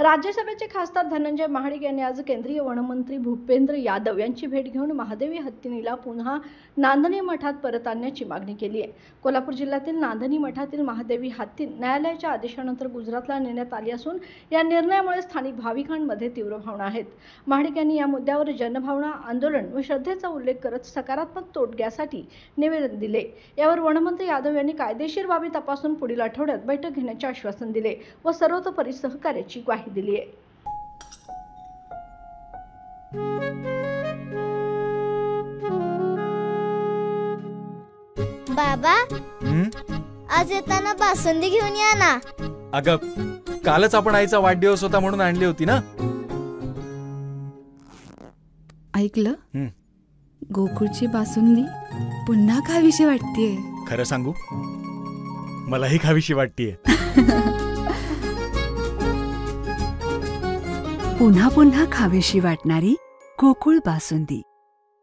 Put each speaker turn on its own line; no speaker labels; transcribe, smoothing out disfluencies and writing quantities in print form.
राज्यसभेचे खासदार धनंजय महाडिक यांनी आज केंद्रीय वनमंत्री भूपेंद्र यादव यांची भेट घेऊन महादेवी हत्तीनीला पुन्हा नांदणी मठात परत आणण्याची मागणी केली आहे। कोल्हापूर जिल्ह्यातील नांदणी मठातील महादेवी हत्ती न्यायालयाच्या आदेशानंतर गुजरातला नेण्यात आली असून या निर्णयामुळे स्थानिक भाविकांमध्ये तीव्र भावना आहेत। महाडिक यांनी या मुद्द्यावर जनभावना आंदोलन व श्रद्धेचा उल्लेख करत सकारात्मक तोडग्यासाठी निवेदन दिले। यावर वनमंत्री यादव यांनी कायदेशीर बाबी तपासून पुढील आठवड्यात बैठक घेण्याचे आश्वासन दिले व सर्वतोपरी सहकार्याची ग्वाही दिली आहे।
बाबा आज येताना बासुंदी घेऊन या ना।
अगं कालच आपण आईचा वाढदिवस होता म्हणून आणली होती ना।
ऐकलं, गोकुळची बासुंदी पुन्हा खावीशी वाटतेय।
खरं सांगू, मलाही खावीशी वाटतेय।
पुन्हा पुन्हा खावीशी वाटणारी गोकुळ बासुंदी।